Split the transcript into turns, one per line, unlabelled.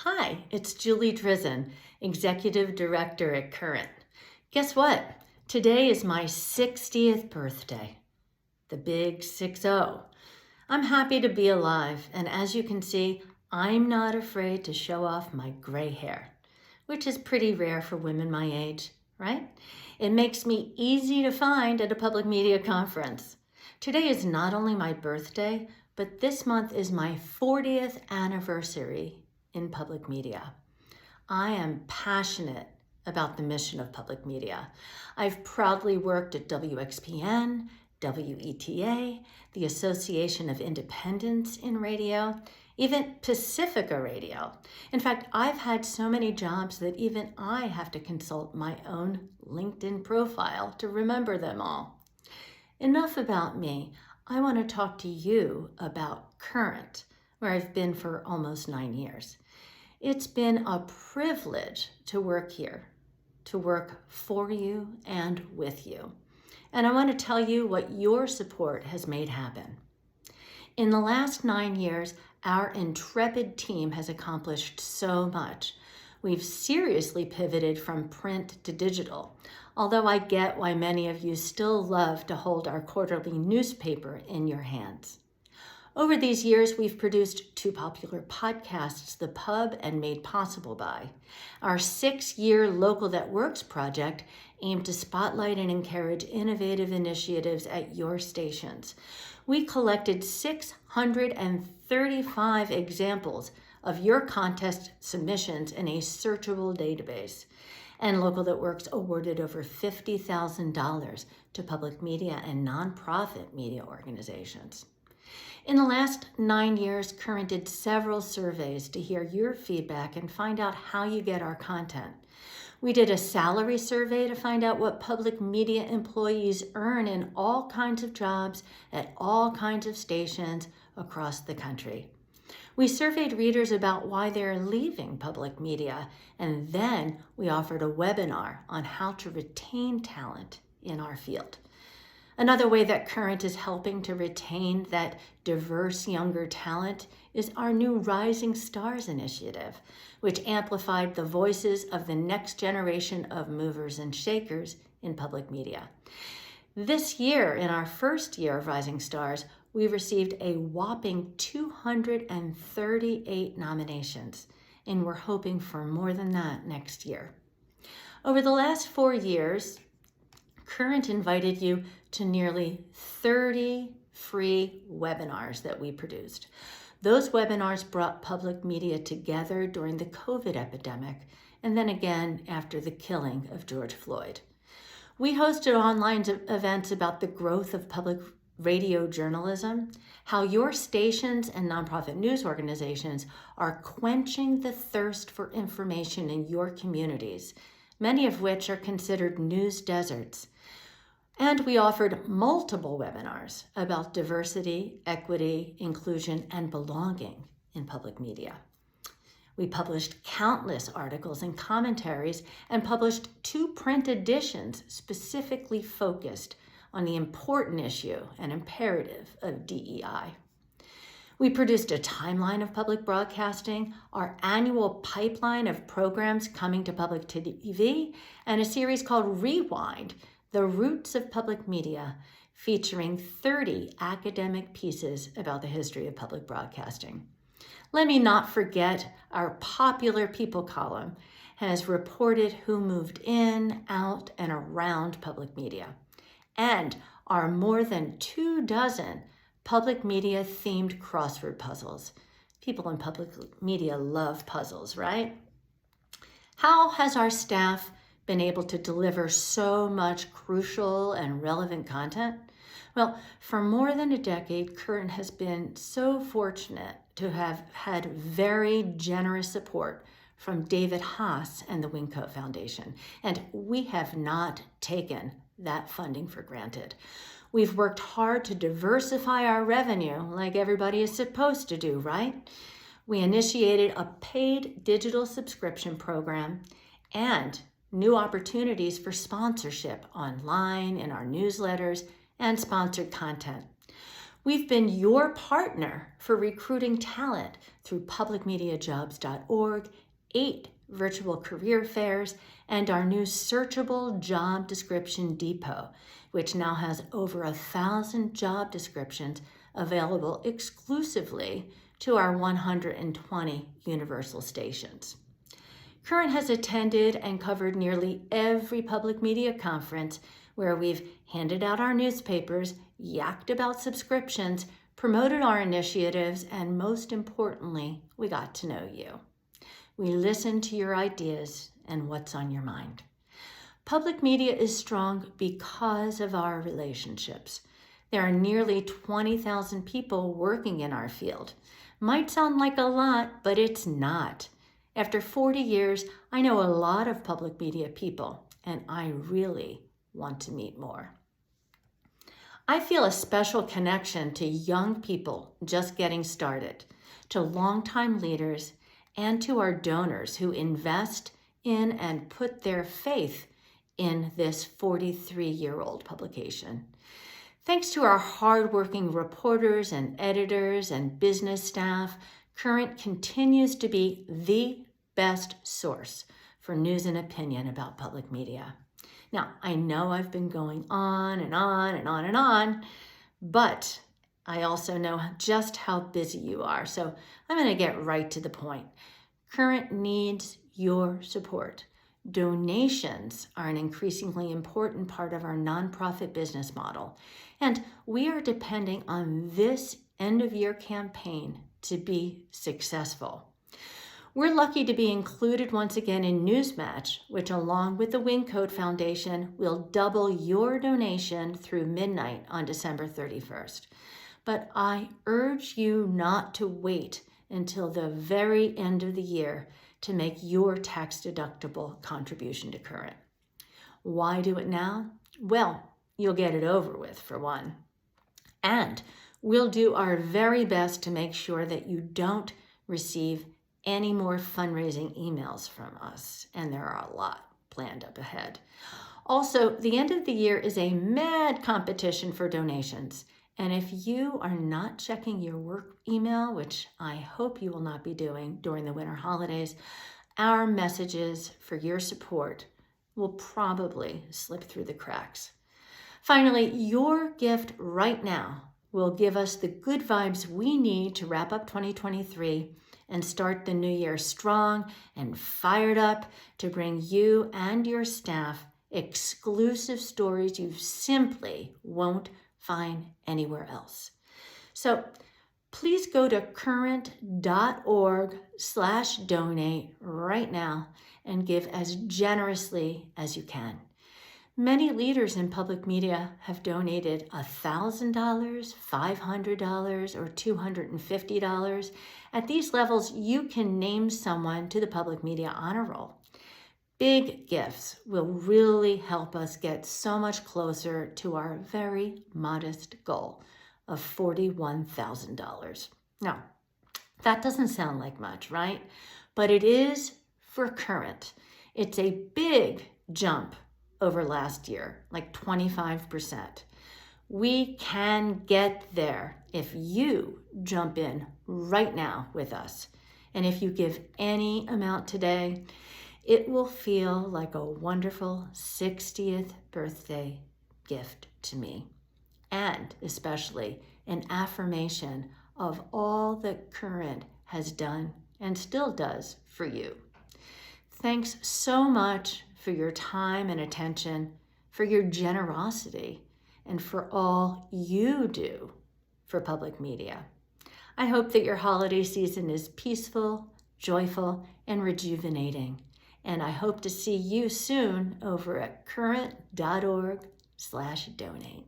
Hi, it's Julie Drizin, Executive Director at Current. Guess what? Today is my 60th birthday, the big 6-0. I'm happy to be alive, and as you can see, I'm not afraid to show off my gray hair, which is pretty rare for women my age, right? It makes me easy to find at a public media conference. Today is not only my birthday, but this month is my 40th anniversary in public media. I am passionate about the mission of public media. I've proudly worked at WXPN, WETA, the Association of Independents in Radio, even Pacifica Radio. In fact, I've had so many jobs that even I have to consult my own LinkedIn profile to remember them all. Enough about me. I want to talk to you about Current, where I've been for almost 9 years. It's been a privilege to work here, to work for you and with you. And I want to tell you what your support has made happen. In the last 9 years, our intrepid team has accomplished so much. We've seriously pivoted from print to digital, although I get why many of you still love to hold our quarterly newspaper in your hands. Over these years, we've produced 2 popular podcasts, The Pub and Made Possible By. Our 6-year Local That Works project aimed to spotlight and encourage innovative initiatives at your stations. We collected 635 examples of your contest submissions in a searchable database. And Local That Works awarded over $50,000 to public media and nonprofit media organizations. In the last 9 years, Current did several surveys to hear your feedback and find out how you get our content. We did a salary survey to find out what public media employees earn in all kinds of jobs at all kinds of stations across the country. We surveyed readers about why they're leaving public media, and then we offered a webinar on how to retain talent in our field. Another way that Current is helping to retain that diverse younger talent is our new Rising Stars initiative, which amplified the voices of the next generation of movers and shakers in public media. This year, in our first year of Rising Stars, we received a whopping 238 nominations, and we're hoping for more than that next year. Over the last 4 years, Current invited you to nearly 30 free webinars that we produced. Those webinars brought public media together during the COVID epidemic, and then again after the killing of George Floyd. We hosted online events about the growth of public radio journalism, how your stations and nonprofit news organizations are quenching the thirst for information in your communities, many of which are considered news deserts. And we offered multiple webinars about diversity, equity, inclusion, and belonging in public media. We published countless articles and commentaries and published 2 print editions specifically focused on the important issue and imperative of DEI. We produced a timeline of public broadcasting, our annual pipeline of programs coming to public TV, and a series called Rewind, The Roots of Public Media, featuring 30 academic pieces about the history of public broadcasting. Let me not forget our popular People column has reported who moved in, out, and around public media. And our more than 24 public media themed crossword puzzles. People in public media love puzzles, right? How has our staff been able to deliver so much crucial and relevant content? Well, for more than a decade, Current has been so fortunate to have had very generous support from David Haas and the Wingcoat Foundation, and we have not taken that funding for granted. We've worked hard to diversify our revenue like everybody is supposed to do, right? We initiated a paid digital subscription program and new opportunities for sponsorship online, in our newsletters, and sponsored content. We've been your partner for recruiting talent through publicmediajobs.org, 8 virtual career fairs, and our new searchable job description depot, which now has over 1,000 job descriptions available exclusively to our 120 universal stations. Current has attended and covered nearly every public media conference where we've handed out our newspapers, yacked about subscriptions, promoted our initiatives, and most importantly, we got to know you. We listened to your ideas and what's on your mind. Public media is strong because of our relationships. There are nearly 20,000 people working in our field. Might sound like a lot, but it's not. After 40 years, I know a lot of public media people, and I really want to meet more. I feel a special connection to young people just getting started, to longtime leaders, and to our donors who invest in and put their faith in this 43-year-old publication. Thanks to our hardworking reporters and editors and business staff, Current continues to be the best source for news and opinion about public media. Now, I know I've been going on and on and on and on, but I also know just how busy you are, so I'm going to get right to the point. Current needs your support. Donations are an increasingly important part of our nonprofit business model, and we are depending on this end-of-year campaign to be successful. We're lucky to be included once again in Newsmatch, which along with the Wingcoat Foundation will double your donation through midnight on December 31st. But I urge you not to wait until the very end of the year to make your tax-deductible contribution to Current. Why do it now? Well, you'll get it over with, for one. And we'll do our very best to make sure that you don't receive any more fundraising emails from us, and there are a lot planned up ahead. Also, the end of the year is a mad competition for donations, and if you are not checking your work email, which I hope you will not be doing during the winter holidays, our messages for your support will probably slip through the cracks. Finally, your gift right now will give us the good vibes we need to wrap up 2023 and start the new year strong and fired up to bring you and your staff exclusive stories you simply won't find anywhere else. So please go to current.org/donate right now and give as generously as you can. Many leaders in public media have donated $1,000, $500, or $250. At these levels, you can name someone to the Public Media Honor Roll. Big gifts will really help us get so much closer to our very modest goal of $41,000. Now, that doesn't sound like much, right? But it is for Current. It's a big jump over last year, like 25%. We can get there if you jump in right now with us. And if you give any amount today, it will feel like a wonderful 60th birthday gift to me, and especially an affirmation of all that Current has done and still does for you. Thanks so much for your time and attention, for your generosity, and for all you do for public media. I hope that your holiday season is peaceful, joyful, and rejuvenating. And I hope to see you soon over at current.org/donate.